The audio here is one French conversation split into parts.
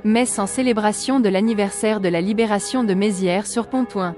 Messe en célébration de l'anniversaire de la libération de Mézières sur Pontoin.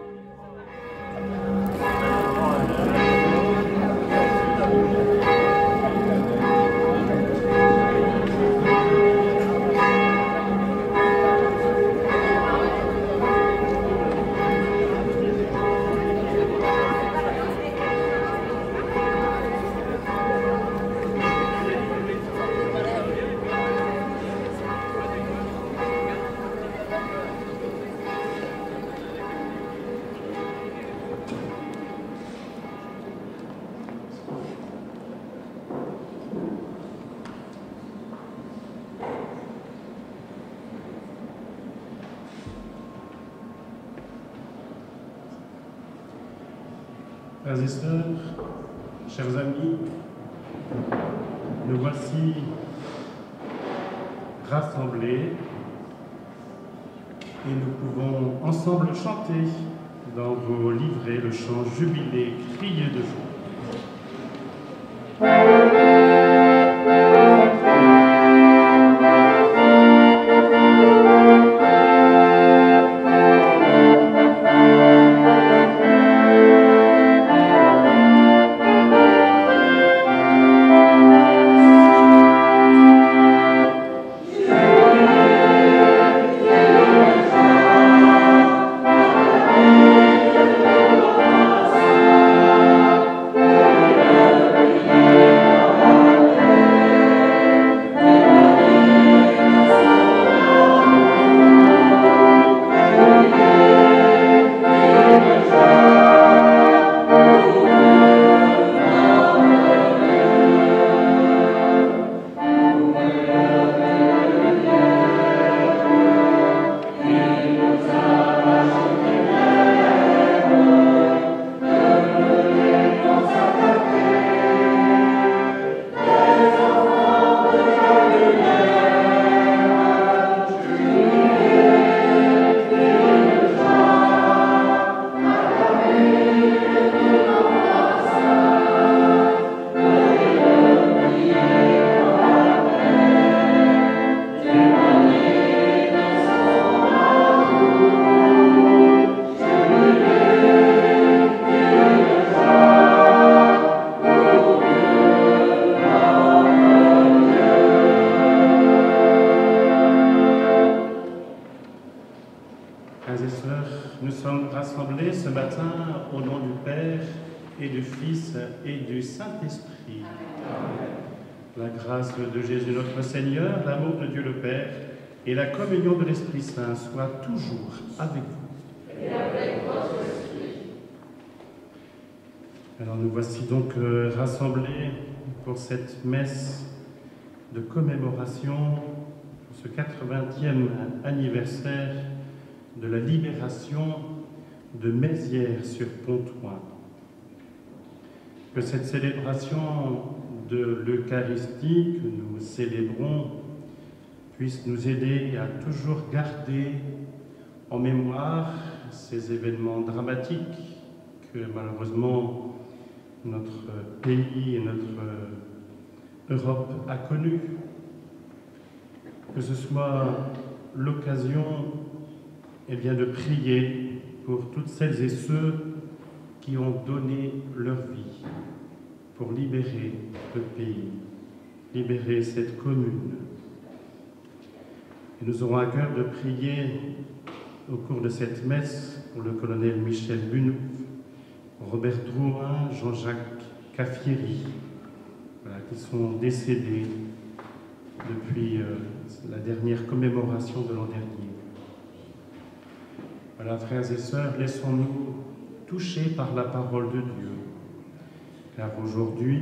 Frères et sœurs, chers amis, nous voici rassemblés et nous pouvons ensemble chanter dans vos livrets le chant jubilé, criez de joie. Nous sommes rassemblés ce matin au nom du Père et du Fils et du Saint-Esprit. La grâce de Jésus notre Seigneur, l'amour de Dieu le Père et la communion de l'Esprit Saint soient toujours avec vous. Et avec votre esprit. Alors nous voici donc rassemblés pour cette messe de commémoration, pour ce 80e anniversaire de la libération de Mézières sur Pontoin. Que cette célébration de l'Eucharistie que nous célébrons puisse nous aider à toujours garder en mémoire ces événements dramatiques que malheureusement notre pays et notre Europe a connus. Que ce soit l'occasion de prier pour toutes celles et ceux qui ont donné leur vie pour libérer le pays, libérer cette commune. Et nous aurons à cœur de prier au cours de cette messe pour le colonel Michel Bunou, Robert Drouin, Jean-Jacques Caffieri, qui sont décédés depuis la dernière commémoration de l'an dernier. Voilà, frères et sœurs, laissons-nous toucher par la parole de Dieu, car aujourd'hui,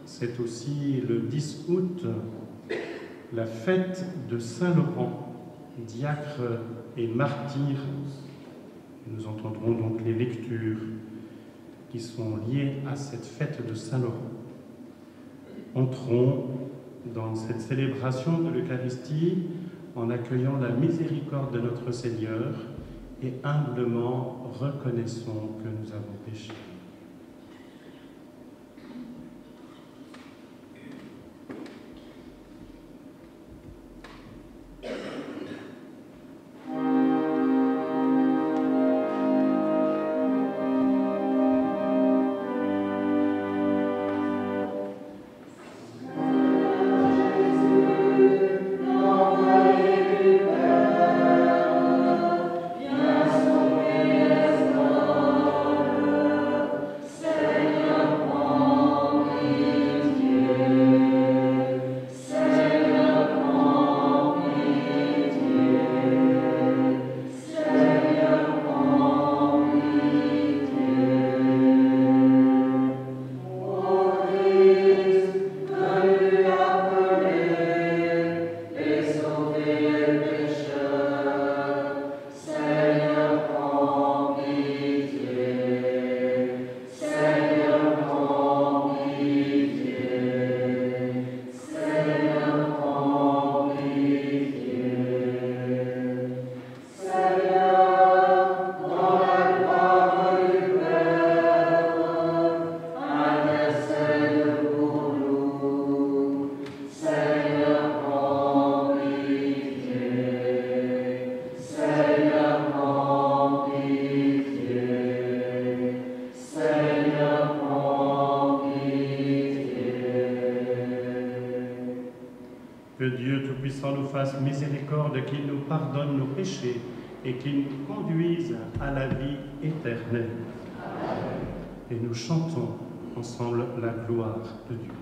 c'est aussi le 10 août, la fête de Saint-Laurent, diacre et martyr. Nous entendrons donc les lectures qui sont liées à cette fête de Saint-Laurent. Entrons dans cette célébration de l'Eucharistie en accueillant la miséricorde de notre Seigneur et humblement reconnaissons que nous avons péché. fasse miséricorde, qu'il nous pardonne nos péchés et qu'il nous conduise à la vie éternelle. Amen. Et nous chantons ensemble la gloire de Dieu.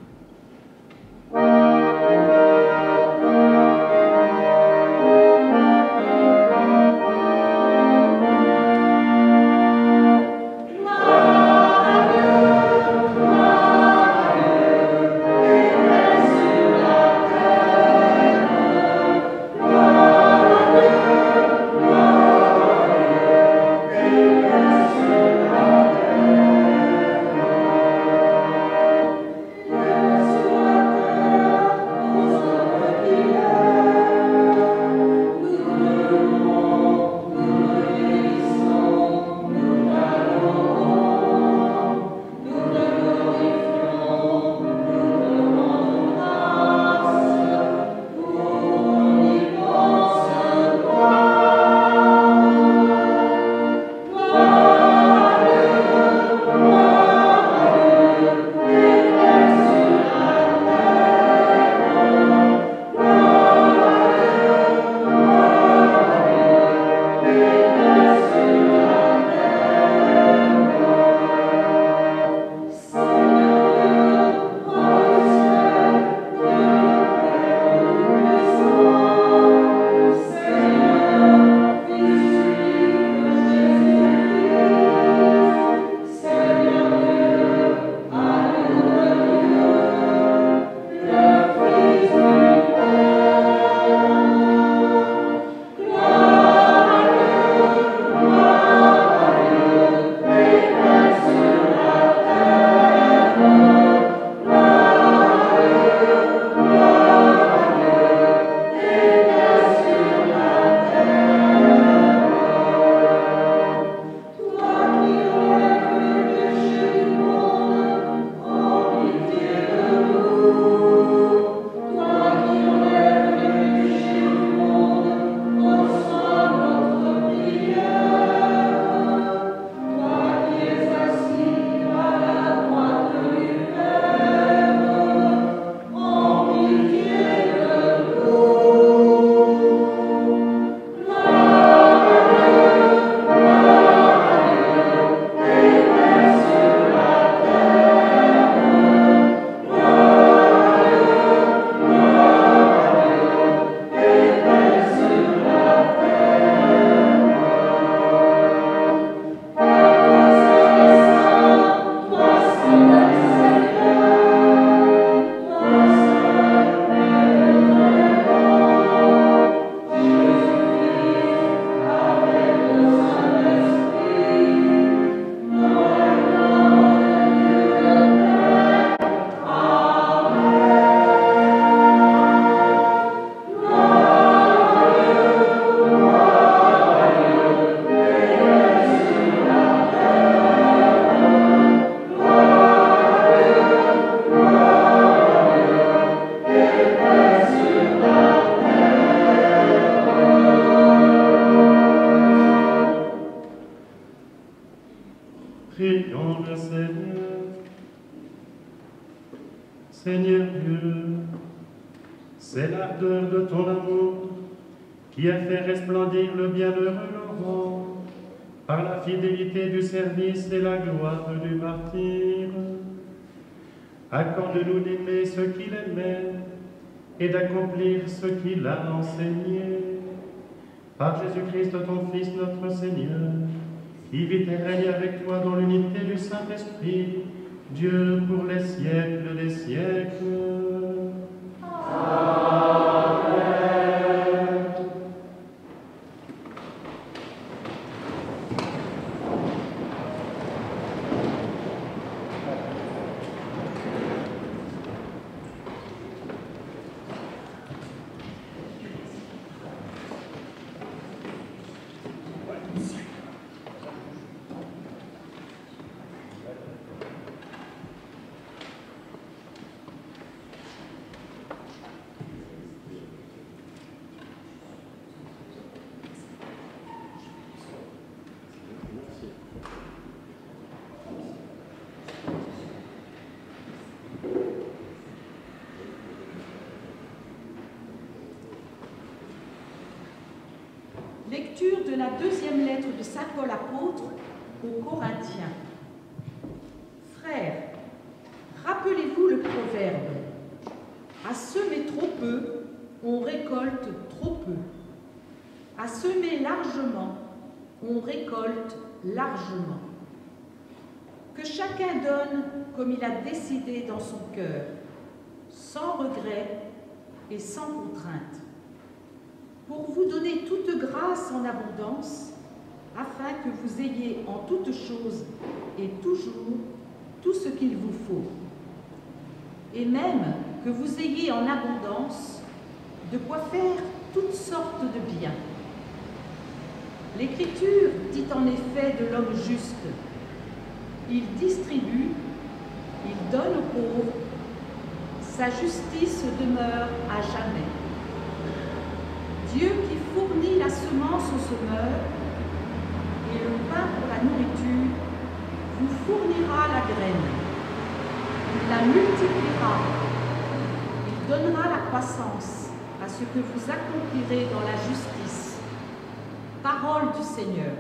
Prions le Seigneur. Seigneur Dieu, c'est l'ardeur de ton amour qui a fait resplendir le bienheureux Laurent par la fidélité du service et la gloire du martyr. Accorde-nous d'aimer ce qu'il aimait et d'accomplir ce qu'il a enseigné. Par Jésus-Christ, ton Fils, notre Seigneur, qui vit et règne avec toi dans l'unité du Saint-Esprit, Dieu pour les siècles des siècles. Amen. Lecture de la deuxième lettre de saint Paul apôtre aux Corinthiens. Frères, rappelez-vous le proverbe « À semer trop peu, on récolte trop peu. À semer largement, on récolte largement. » Que chacun donne comme il a décidé dans son cœur, sans regret et sans contrainte, pour vous donner toute grâce en abondance, afin que vous ayez en toutes choses et toujours tout ce qu'il vous faut, et même que vous ayez en abondance de quoi faire toutes sortes de biens. L'Écriture dit en effet de l'homme juste: il distribue, il donne aux pauvres, sa justice demeure à jamais. Dieu qui fournit la semence au semeur et le pain pour la nourriture, vous fournira la graine. Il la multipliera. Il donnera la croissance à ce que vous accomplirez dans la justice. Parole du Seigneur.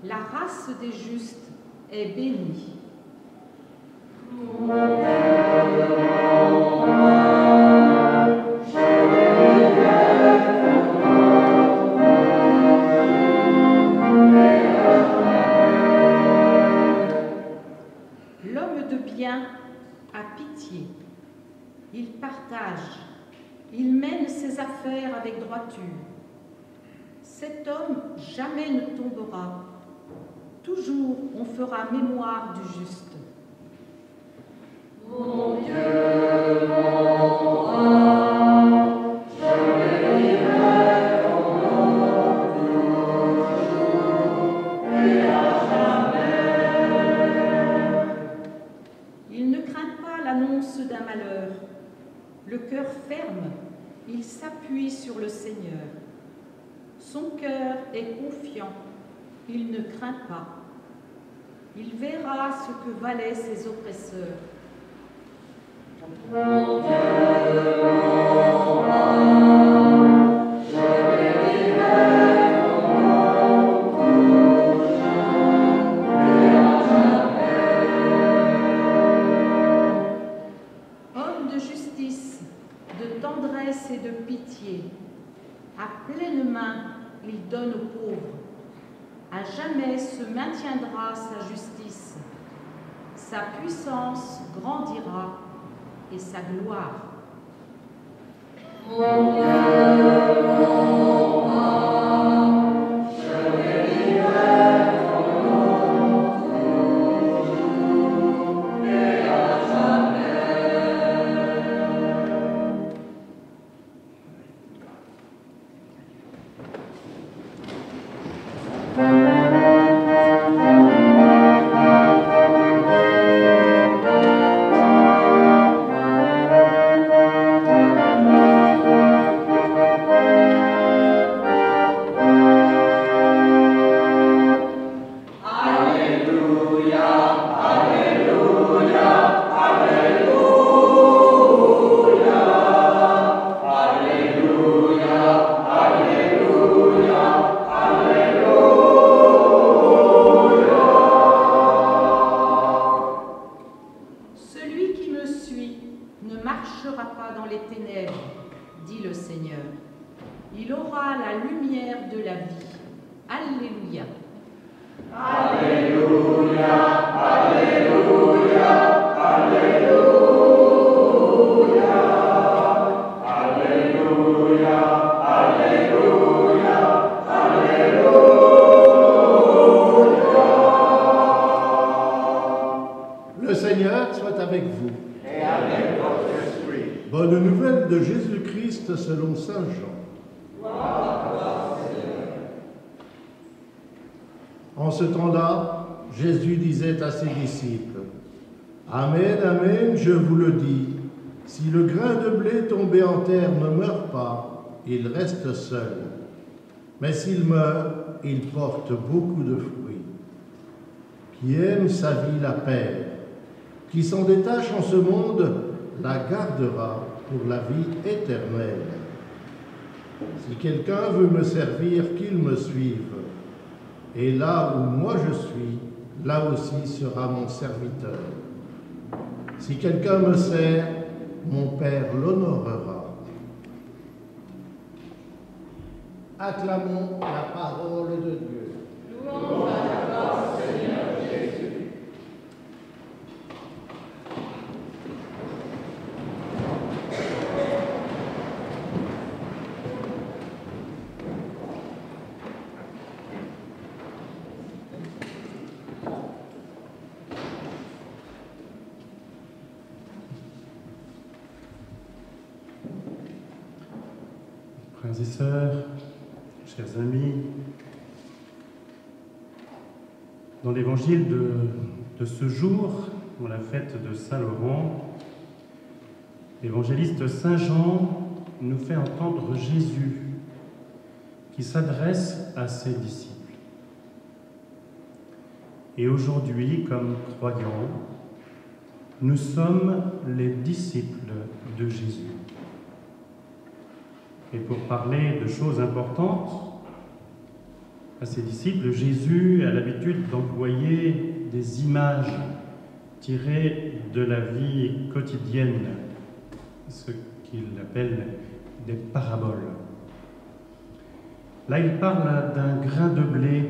La race des justes est bénie. L'homme de bien a pitié. Il partage. Il mène ses affaires avec droiture. Cet homme jamais ne tombera. Toujours on fera mémoire du juste. Mon Dieu, mon roi, je bénirai ton nom toujours et à jamais. Il ne craint pas l'annonce d'un malheur. Le cœur ferme, il s'appuie sur le Seigneur. Son cœur est confiant, il ne craint pas. Il verra ce que valaient ses oppresseurs. Mon Dieu, mon roi, je bénirai ton nom toujours et à jamais. Homme de justice, de tendresse et de pitié, à pleine main, il donne aux pauvres. À jamais se maintiendra sa justice. Sa puissance grandira et sa gloire. Mon Dieu, mon roi, je bénirai ton nom toujours et à jamais. Évangile de Jésus-Christ selon saint Jean. En ce temps-là, Jésus disait à ses disciples, « Amen, amen, je vous le dis, si le grain de blé tombé en terre ne meurt pas, il reste seul. Mais s'il meurt, il porte beaucoup de fruits. Qui aime sa vie la perd, qui s'en détache en ce monde la gardera pour la vie éternelle. Si quelqu'un veut me servir, qu'il me suive. Et là où moi je suis, là aussi sera mon serviteur. Si quelqu'un me sert, mon Père l'honorera. » Acclamons la parole de Dieu. Louons à toi, Seigneur Jésus. Frères et sœurs, chers amis, dans l'évangile de ce jour, pour la fête de Saint-Laurent, l'évangéliste Saint Jean nous fait entendre Jésus qui s'adresse à ses disciples. Et aujourd'hui, comme croyants, nous sommes les disciples de Jésus. Et pour parler de choses importantes, à ses disciples, Jésus a l'habitude d'employer des images tirées de la vie quotidienne, ce qu'il appelle des paraboles. Là, il parle d'un grain de blé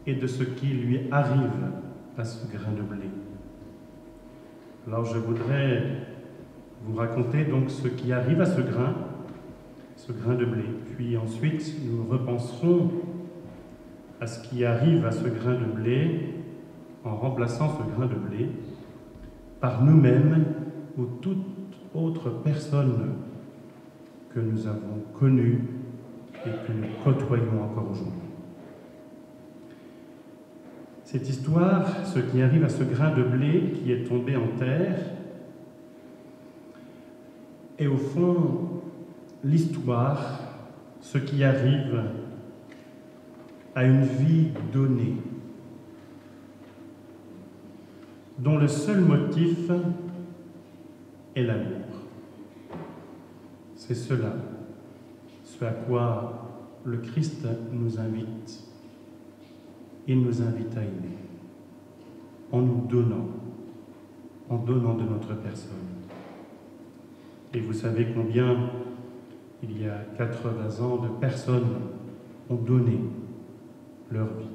et de ce qui lui arrive à ce grain de blé. Alors, je voudrais vous raconter donc ce qui arrive à ce grain de blé. Puis ensuite, nous repenserons à ce qui arrive à ce grain de blé en remplaçant ce grain de blé par nous-mêmes ou toute autre personne que nous avons connue et que nous côtoyons encore aujourd'hui. Cette histoire, ce qui arrive à ce grain de blé qui est tombé en terre, est au fond l'histoire, ce qui arrive à une vie donnée, dont le seul motif est l'amour. C'est cela, ce à quoi le Christ nous invite. Il nous invite à aimer, en nous donnant, de notre personne. Et vous savez combien il y a 80 ans, de personnes ont donné leur vie.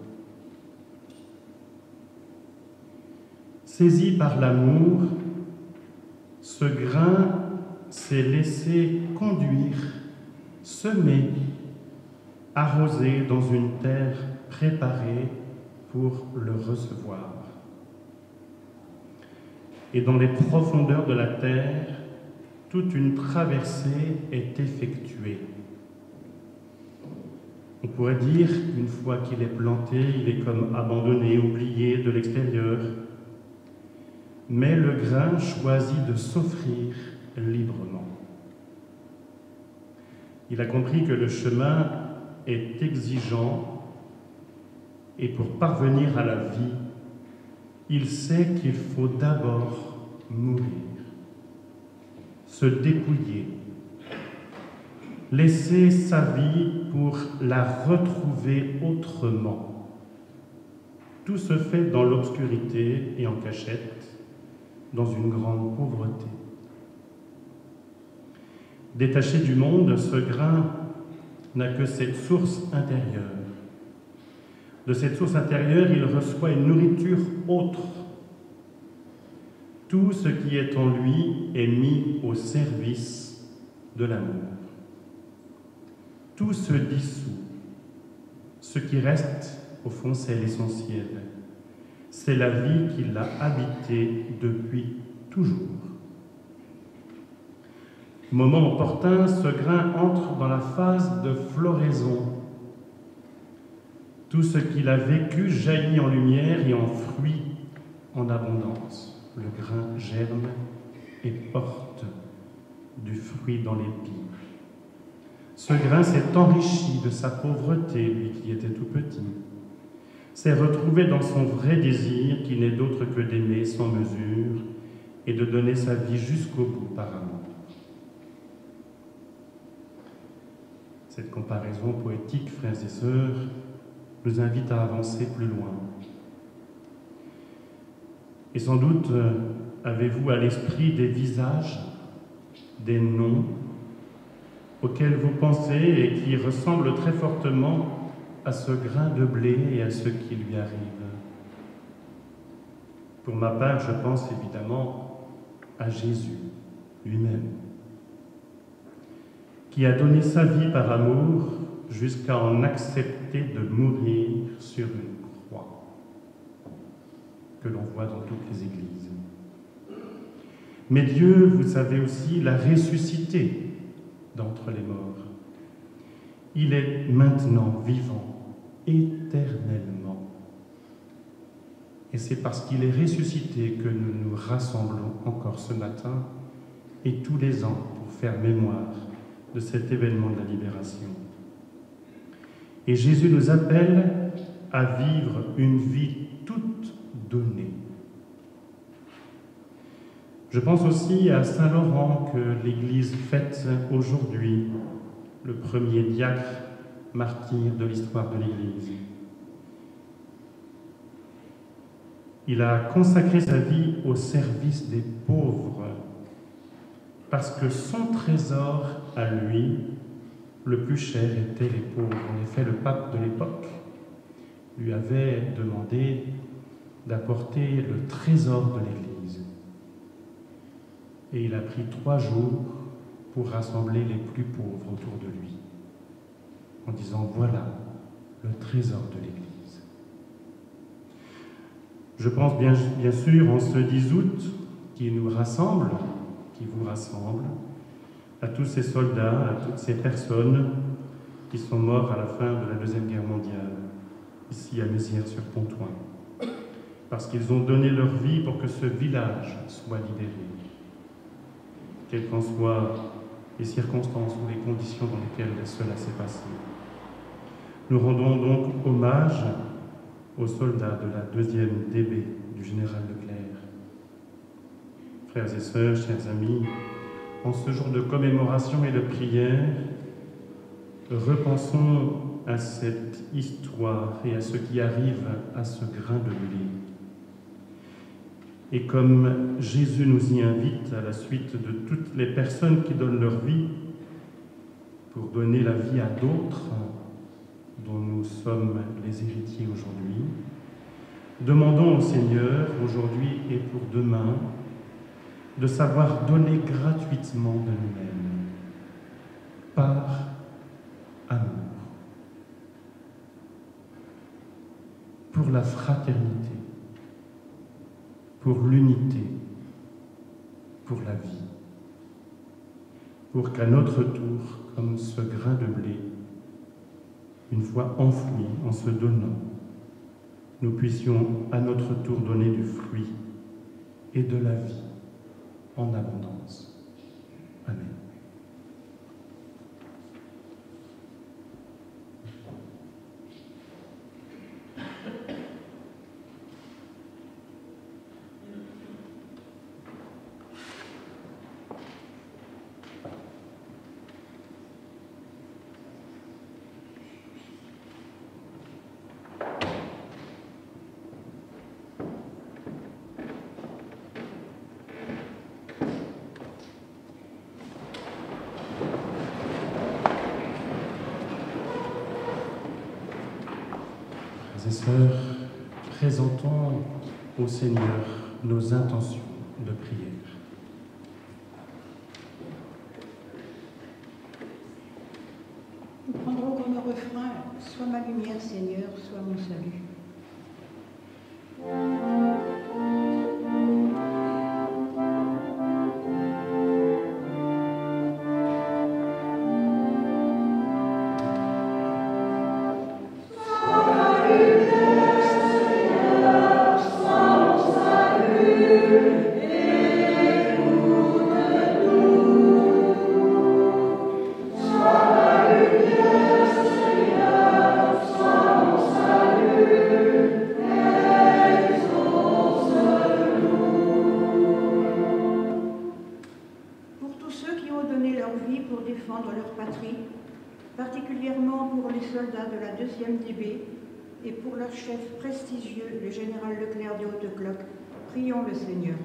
Saisi par l'amour, ce grain s'est laissé conduire, semer, arroser dans une terre préparée pour le recevoir. Et dans les profondeurs de la terre, toute une traversée est effectuée. On pourrait dire qu'une fois qu'il est planté, il est comme abandonné, oublié de l'extérieur. Mais le grain choisit de s'offrir librement. Il a compris que le chemin est exigeant et pour parvenir à la vie, il sait qu'il faut d'abord mourir, se dépouiller, laisser sa vie pour la retrouver autrement. Tout se fait dans l'obscurité et en cachette, dans une grande pauvreté. Détaché du monde, ce grain n'a que cette source intérieure. De cette source intérieure, il reçoit une nourriture autre. Tout ce qui est en lui est mis au service de l'amour. Tout se dissout. Ce qui reste, au fond, c'est l'essentiel. C'est la vie qui l'a habité depuis toujours. Moment opportun, ce grain entre dans la phase de floraison. Tout ce qu'il a vécu jaillit en lumière et en fruits en abondance. Le grain germe et porte du fruit dans l'épi. Ce grain s'est enrichi de sa pauvreté, lui qui était tout petit, s'est retrouvé dans son vrai désir qui n'est d'autre que d'aimer sans mesure et de donner sa vie jusqu'au bout par amour. Cette comparaison poétique, frères et sœurs, nous invite à avancer plus loin. Et sans doute avez-vous à l'esprit des visages, des noms auxquels vous pensez et qui ressemblent très fortement à ce grain de blé et à ce qui lui arrive. Pour ma part, je pense évidemment à Jésus lui-même, qui a donné sa vie par amour jusqu'à en accepter de mourir sur une croix, que l'on voit dans toutes les églises. Mais Dieu, vous savez aussi, l'a ressuscité d'entre les morts. Il est maintenant vivant, éternellement. Et c'est parce qu'il est ressuscité que nous nous rassemblons encore ce matin et tous les ans pour faire mémoire de cet événement de la libération. Et Jésus nous appelle à vivre une vie toute donnée. Je pense aussi à Saint Laurent que l'Église fête aujourd'hui, le premier diacre martyr de l'histoire de l'Église. Il a consacré sa vie au service des pauvres, parce que son trésor à lui, le plus cher, était les pauvres. En effet, le pape de l'époque lui avait demandé d'apporter le trésor de l'Église. Et il a pris 3 jours pour rassembler les plus pauvres autour de lui, en disant « Voilà le trésor de l'Église ». Je pense bien sûr en ce 10 août qui nous rassemble, qui vous rassemble, à tous ces soldats, à toutes ces personnes qui sont morts à la fin de la Deuxième Guerre mondiale, ici à Mézières-sur-Pontoin, parce qu'ils ont donné leur vie pour que ce village soit libéré, quelles qu'en soient les circonstances ou les conditions dans lesquelles cela s'est passé. Nous rendons donc hommage aux soldats de la 2e DB du général Leclerc. Frères et sœurs, chers amis, en ce jour de commémoration et de prière, repensons à cette histoire et à ce qui arrive à ce grain de blé. Et comme Jésus nous y invite à la suite de toutes les personnes qui donnent leur vie pour donner la vie à d'autres dont nous sommes les héritiers aujourd'hui, demandons au Seigneur, aujourd'hui et pour demain, de savoir donner gratuitement de nous-mêmes, par amour, pour la fraternité, pour l'unité, pour la vie, pour qu'à notre tour, comme ce grain de blé, une fois enfoui en se donnant, nous puissions à notre tour donner du fruit et de la vie en abondance. Amen. Frères et sœurs, présentons au Seigneur nos intentions de prière. Nous prendrons comme refrain « Sois ma lumière, Seigneur, sois mon salut ». particulièrement pour les soldats de la 2e DB et pour leur chef prestigieux, le général Leclerc de Hautecloque. Prions le Seigneur.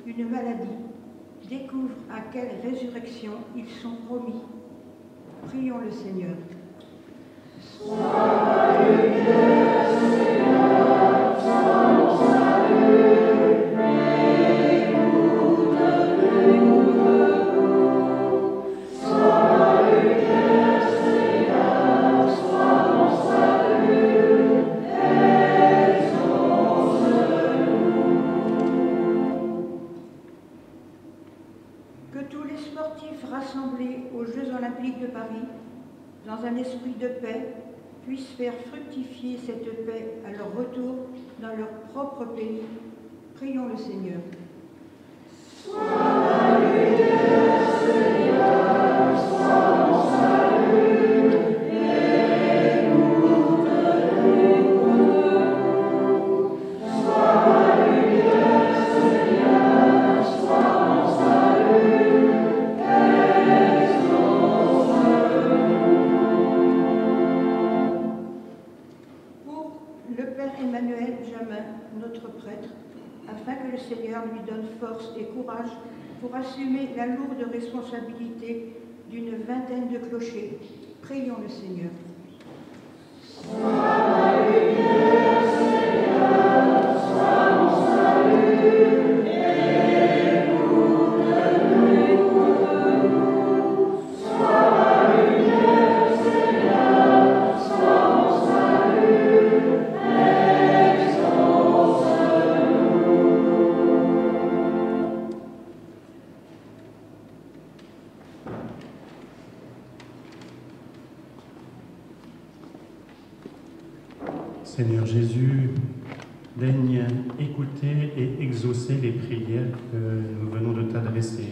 Une maladie, découvrent à quelle résurrection ils sont promis. Prions le Seigneur. Dans un esprit de paix, puissent faire fructifier cette paix à leur retour dans leur propre pays. Prions le Seigneur. Lui donne force et courage pour assumer la lourde responsabilité d'une vingtaine de clochers. Prions le Seigneur. Seigneur Jésus, daigne écouter et exaucer les prières que nous venons de t'adresser,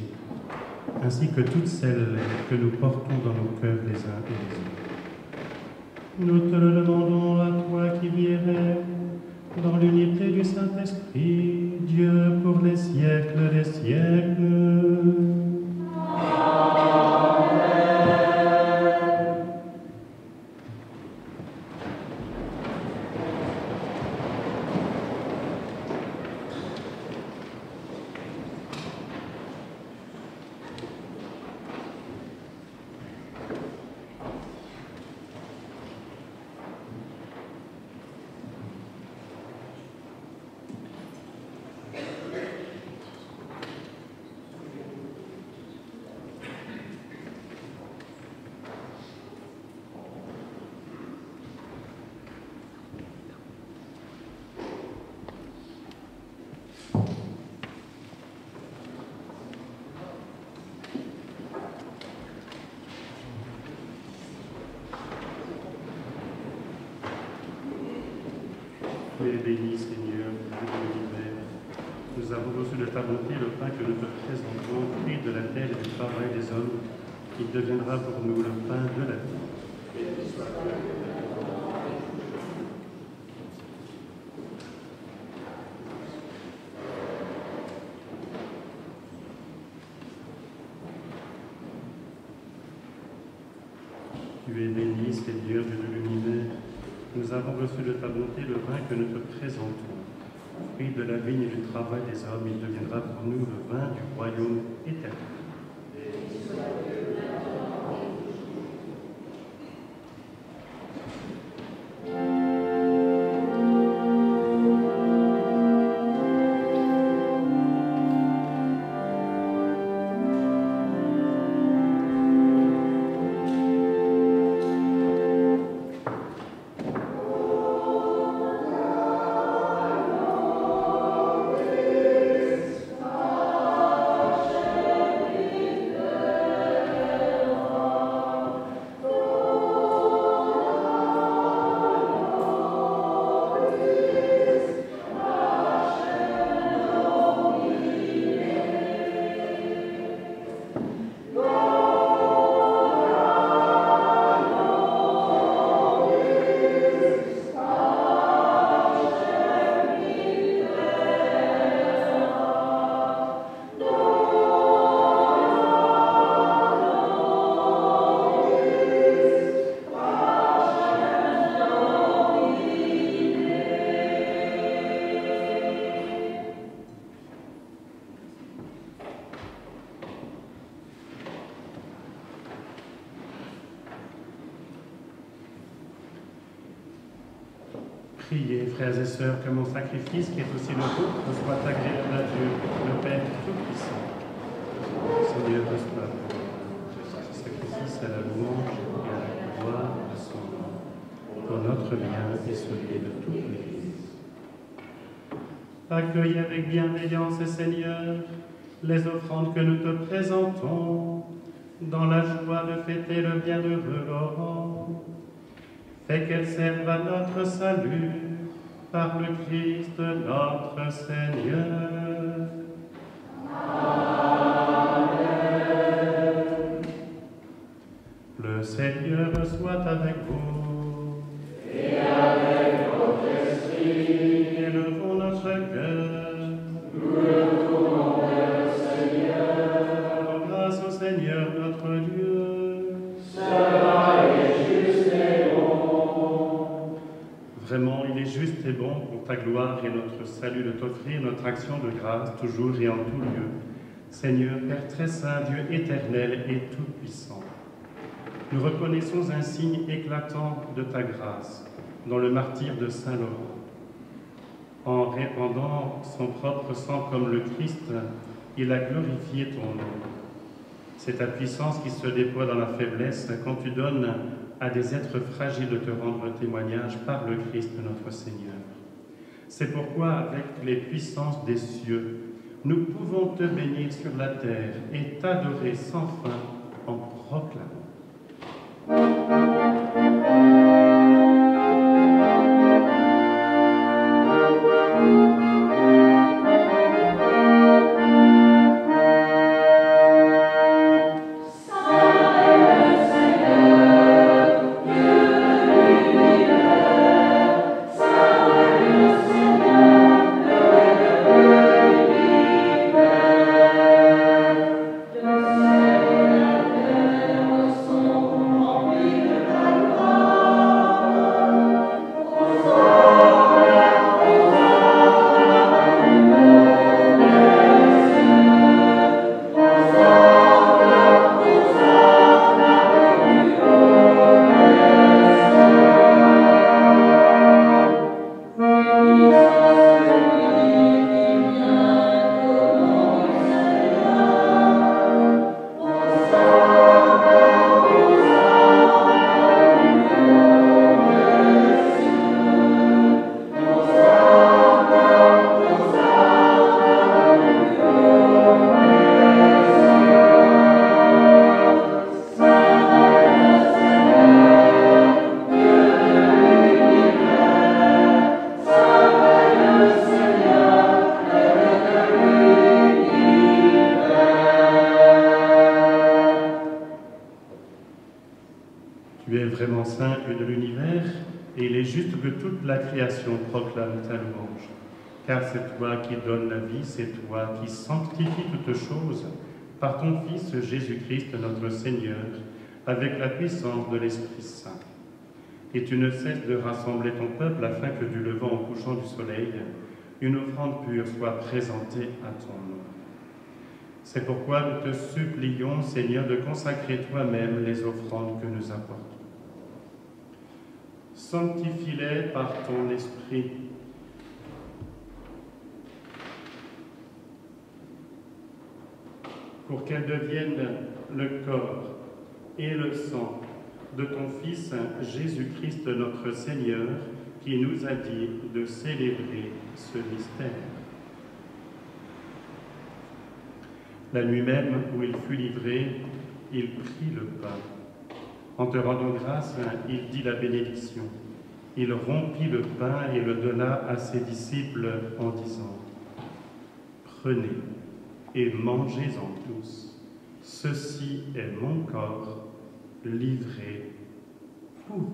ainsi que toutes celles que nous portons dans nos cœurs les uns et les autres. Nous te le demandons à toi qui vis et règnes dans l'unité du Saint-Esprit, Dieu pour les siècles des siècles. Tu es béni, Seigneur, Dieu de l'univers. Nous avons reçu de ta bonté le pain que nous te présentons, fruit de la terre et du travail des hommes. Il deviendra pour nous le pain de la vie. Tu es béni, Seigneur, Dieu de l'univers. Nous avons reçu de ta bonté le vin que nous te présentons. Fruit de la vigne et du travail des hommes, il deviendra pour nous le vin du royaume éternel. Amen. Priez, frères et sœurs, que mon sacrifice, qui est aussi le vôtre, soit agréable à Dieu, le Père Tout-Puissant. Seigneur, reçois ce sacrifice à la louange et à la gloire de son nom, pour notre bien et celui de toute l'Église. Accueille avec bienveillance, Seigneur, les offrandes que nous te présentons, dans la joie de fêter le bienheureux Laurent. Fais qu'elles servent à notre salut par le Christ notre Seigneur. Amen. Le Seigneur soit avec vous. Et avec votre esprit. Élevons notre cœur. Nous le tournons vers le Seigneur. Rendons grâce au Seigneur notre Dieu. Cela est juste et bon. Vraiment, il est juste et bon pour ta gloire et notre salut de t'offrir notre action de grâce toujours et en tout lieu. Seigneur, Père très saint, Dieu éternel et tout-puissant, nous reconnaissons un signe éclatant de ta grâce dans le martyre de Saint Laurent. En répandant son propre sang comme le Christ, il a glorifié ton nom. C'est ta puissance qui se déploie dans la faiblesse quand tu donnes à des êtres fragiles de te rendre témoignage par le Christ notre Seigneur. C'est pourquoi, avec les puissances des cieux, nous pouvons te bénir sur la terre et t'adorer sans fin en proclamant. Vraiment saint de l'univers, et il est juste que toute la création proclame ta louange. Car c'est toi qui donnes la vie, c'est toi qui sanctifies toutes choses par ton Fils Jésus-Christ notre Seigneur, avec la puissance de l'Esprit Saint. Et tu ne cesses de rassembler ton peuple afin que du levant au couchant du soleil, une offrande pure soit présentée à ton nom. C'est pourquoi nous te supplions, Seigneur, de consacrer toi-même les offrandes que nous apportons. Sanctifie-les par ton esprit, pour qu'elles deviennent le corps et le sang de ton Fils Jésus-Christ notre Seigneur, qui nous a dit de célébrer ce mystère. La nuit même où il fut livré, il prit le pain. En te rendant grâce, il dit la bénédiction. Il rompit le pain et le donna à ses disciples en disant : « Prenez et mangez-en tous. Ceci est mon corps livré pour vous. »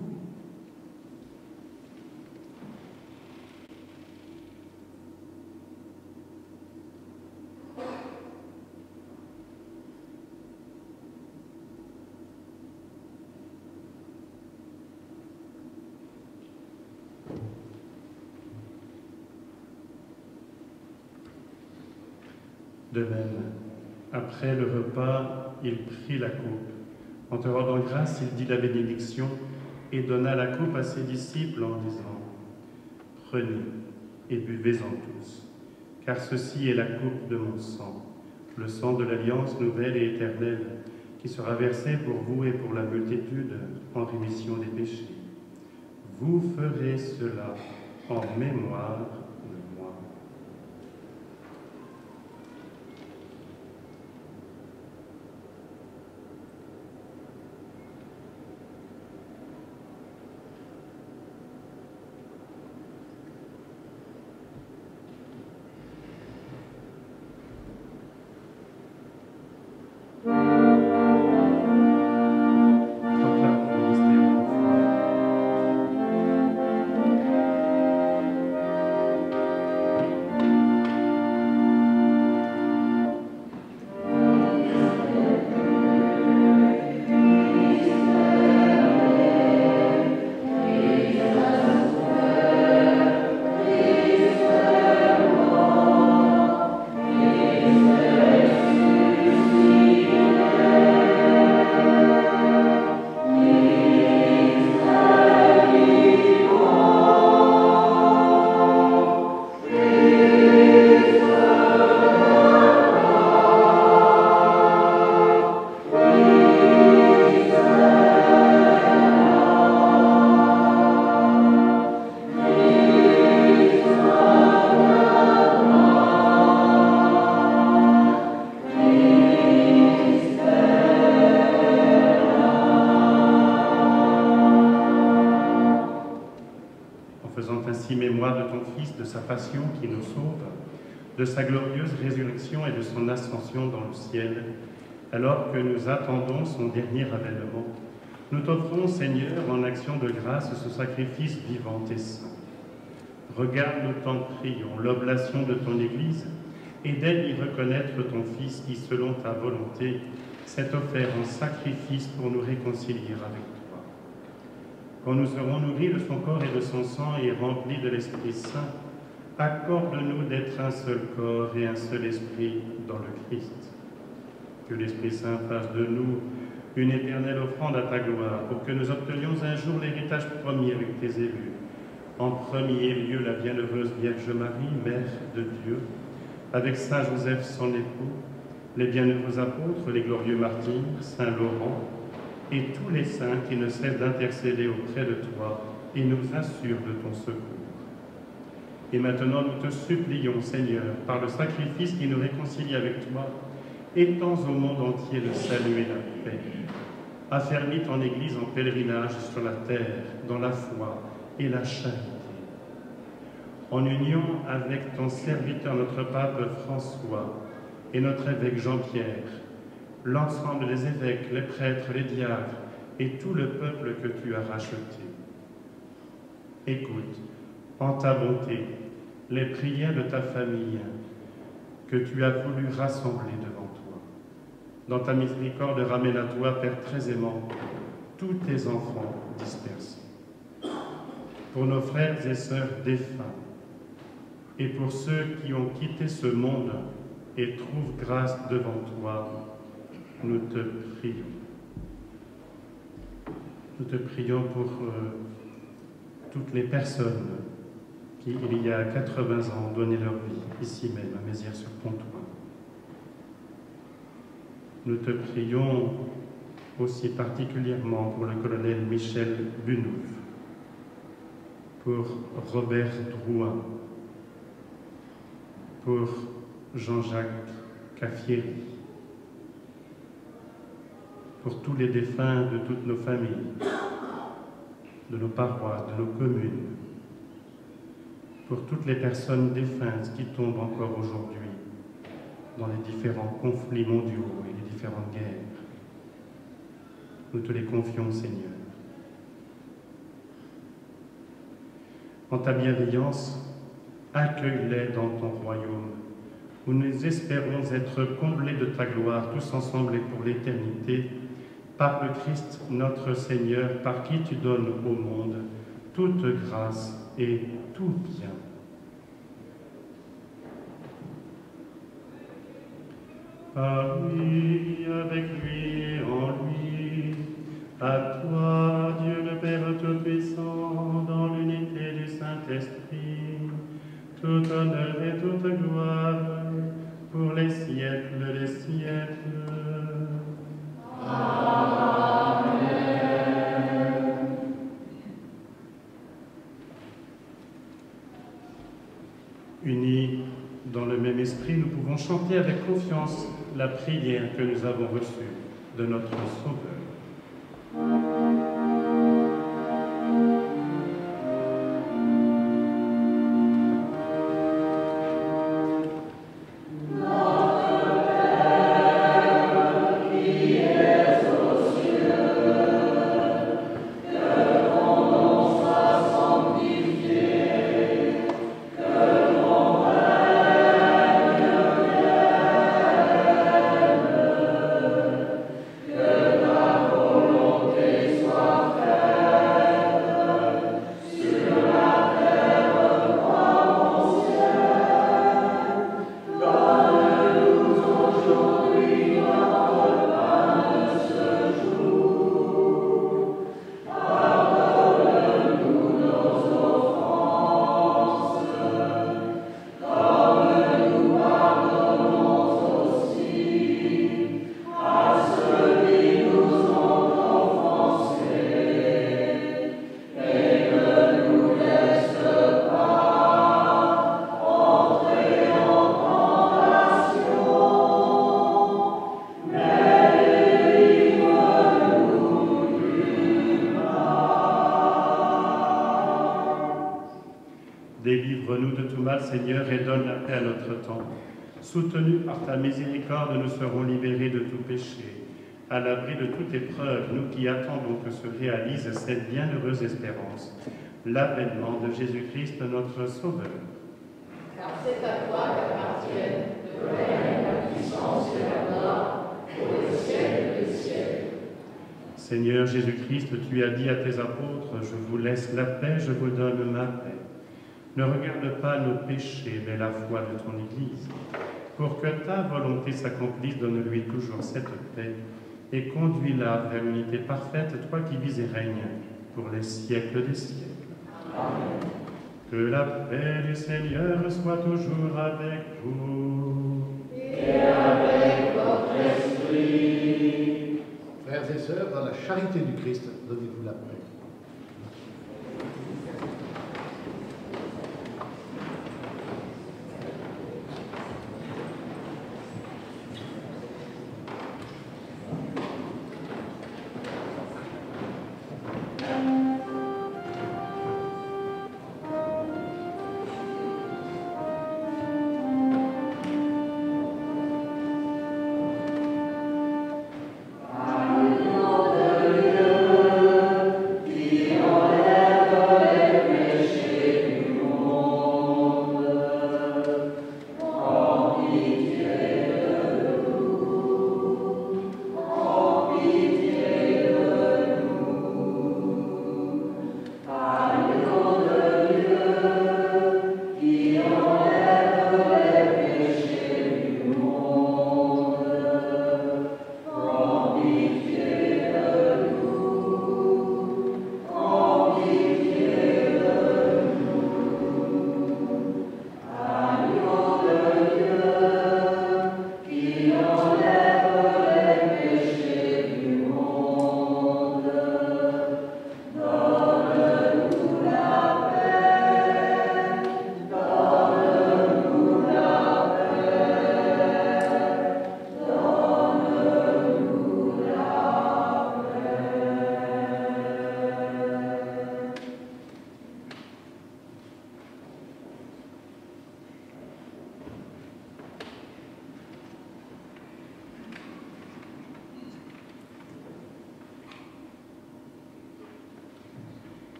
De même, après le repas, il prit la coupe. En te rendant grâce, il dit la bénédiction et donna la coupe à ses disciples en disant : Prenez et buvez-en tous, car ceci est la coupe de mon sang, le sang de l'alliance nouvelle et éternelle, qui sera versé pour vous et pour la multitude en rémission des péchés. Vous ferez cela en mémoire de moi. Passion qui nous sauve, de sa glorieuse résurrection et de son ascension dans le ciel, alors que nous attendons son dernier avènement, nous t'offrons, Seigneur, en action de grâce, ce sacrifice vivant et saint. Regarde, nous t'en prions, l'oblation de ton Église, et d'aide y reconnaître ton Fils qui, selon ta volonté, s'est offert en sacrifice pour nous réconcilier avec toi. Quand nous serons nourris de son corps et de son sang et remplis de l'Esprit Saint, accorde-nous d'être un seul corps et un seul esprit dans le Christ. Que l'Esprit Saint fasse de nous une éternelle offrande à ta gloire, pour que nous obtenions un jour l'héritage premier avec tes élus. En premier lieu, la bienheureuse Vierge Marie, Mère de Dieu, avec Saint Joseph, son époux, les bienheureux apôtres, les glorieux martyrs, Saint Laurent, et tous les saints qui ne cessent d'intercéder auprès de toi et nous assurent de ton secours. Et maintenant, nous te supplions, Seigneur, par le sacrifice qui nous réconcilie avec toi, étends au monde entier le salut et la paix. Affermis ton Église en pèlerinage sur la terre, dans la foi et la charité. En union avec ton serviteur, notre pape François, et notre évêque Jean-Pierre, l'ensemble des évêques, les prêtres, les diacres, et tout le peuple que tu as racheté. Écoute, en ta bonté, les prières de ta famille que tu as voulu rassembler devant toi. Dans ta miséricorde, ramène à toi, Père très aimant, tous tes enfants dispersés. Pour nos frères et sœurs défunts, et pour ceux qui ont quitté ce monde et trouvent grâce devant toi, nous te prions. Nous te prions pour toutes les personnes qui, il y a 80 ans, ont donné leur vie, ici même, à Mézières-sur-Pontoise. Nous te prions aussi particulièrement pour le colonel Michel Bunouve, pour Robert Drouin, pour Jean-Jacques Caffieri, pour tous les défunts de toutes nos familles, de nos paroisses, de nos communes, pour toutes les personnes défuntes qui tombent encore aujourd'hui dans les différents conflits mondiaux et les différentes guerres. Nous te les confions, Seigneur. En ta bienveillance, accueille-les dans ton royaume, où nous espérons être comblés de ta gloire, tous ensemble et pour l'éternité, par le Christ notre Seigneur, par qui tu donnes au monde toute grâce et tout bien. Par lui, avec lui et en lui, à toi, Dieu le Père Tout-Puissant, dans l'unité du Saint Saint-Esprit, tout honneur et toute gloire, pour les siècles des siècles. Unis dans le même esprit, nous pouvons chanter avec confiance la prière que nous avons reçue de notre Sauveur. Délivre-nous de tout mal, Seigneur, et donne la paix à notre temps. Soutenus par ta miséricorde, nous serons libérés de tout péché. À l'abri de toute épreuve, nous qui attendons que se réalise cette bienheureuse espérance, l'avènement de Jésus-Christ, notre Sauveur. Car c'est à toi qu'appartiennent le règne, la puissance et la gloire, pour les siècles des siècles. Seigneur Jésus-Christ, tu as dit à tes apôtres, « Je vous laisse la paix, je vous donne ma paix. » Ne regarde pas nos péchés, mais la foi de ton Église. Pour que ta volonté s'accomplisse, donne-lui toujours cette paix et conduis-la vers l'unité parfaite, toi qui vis et règnes pour les siècles des siècles. Amen. Que la paix du Seigneur soit toujours avec vous. Et avec votre esprit. Frères et sœurs, dans la charité du Christ, donnez-vous la paix.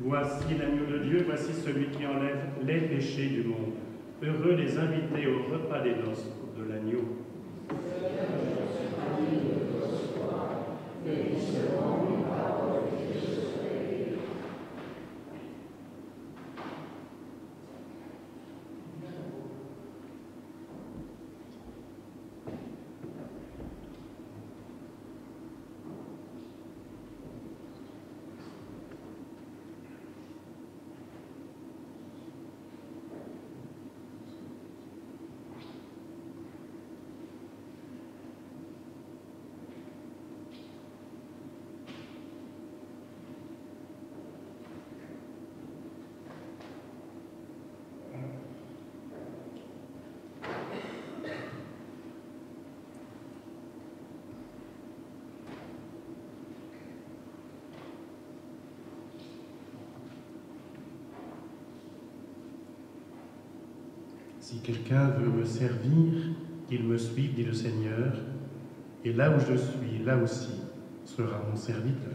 Voici l'agneau de Dieu, voici celui qui enlève les péchés du monde. Heureux les invités au repas des noces de l'agneau. Si quelqu'un veut me servir, qu'il me suive, dit le Seigneur, et là où je suis, là aussi, sera mon serviteur.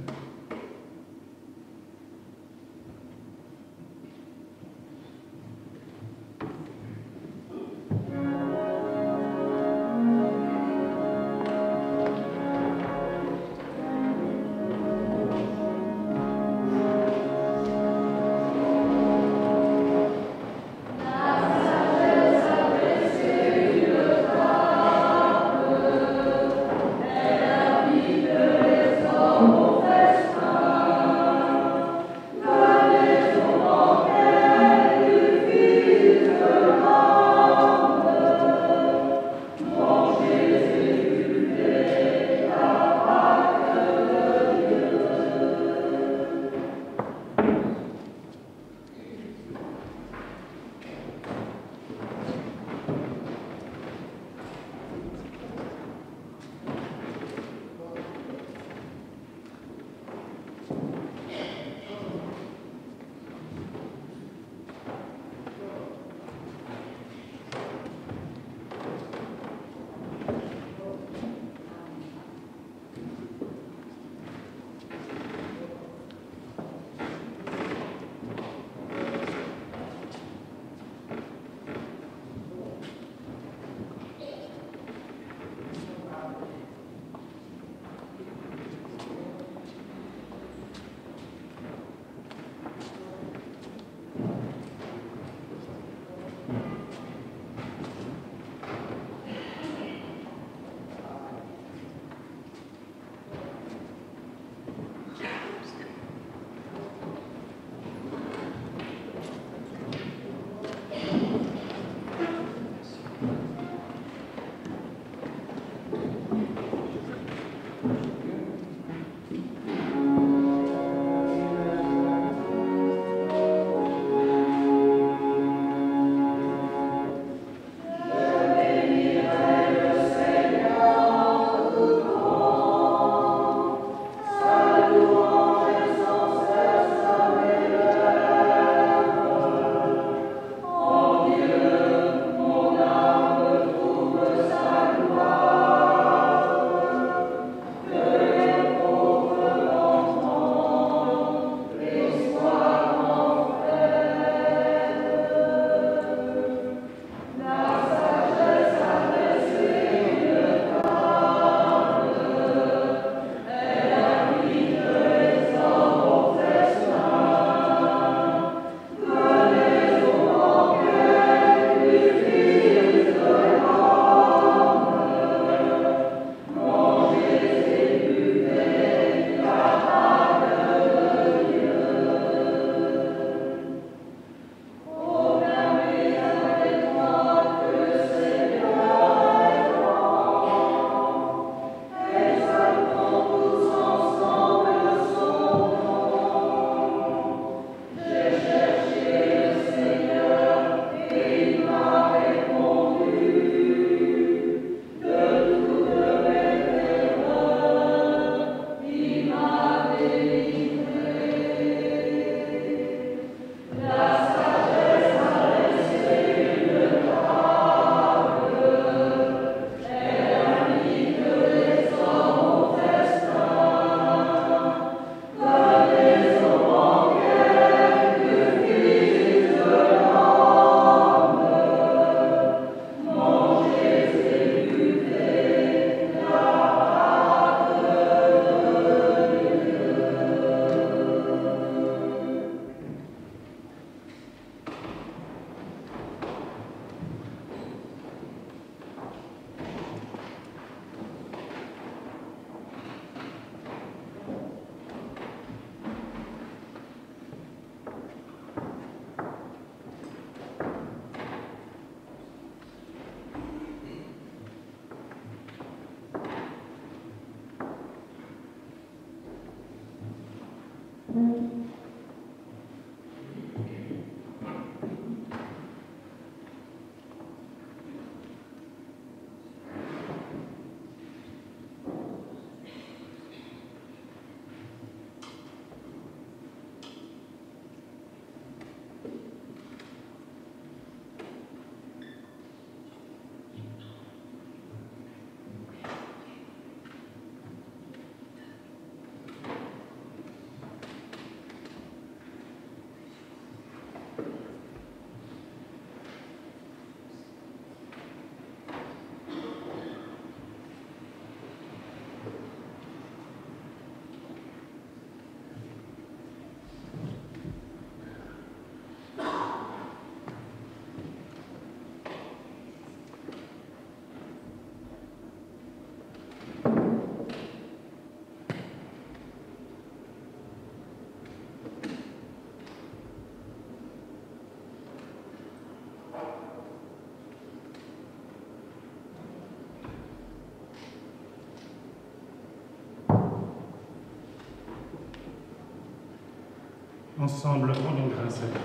Ensemble, rendons grâce à Dieu.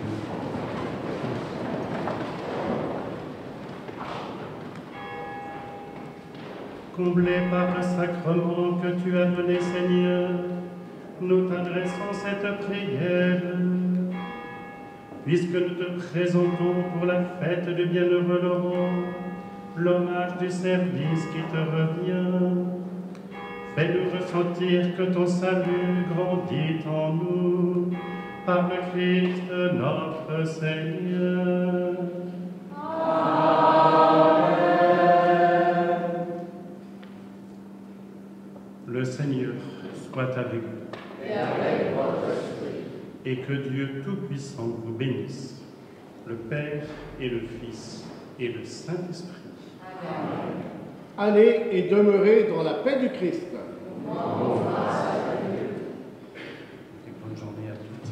Comblés par le sacrement que tu as donné, Seigneur, nous t'adressons cette prière. Puisque nous te présentons pour la fête du bienheureux Laurent, l'hommage du service qui te revient, fais-nous ressentir que ton salut grandit en nous, par le Christ notre Seigneur. Amen. Le Seigneur soit avec vous. Et avec votre esprit. Et que Dieu Tout-Puissant vous bénisse, le Père et le Fils et le Saint-Esprit. Amen. Allez et demeurez dans la paix du Christ. Et bonne journée à tous.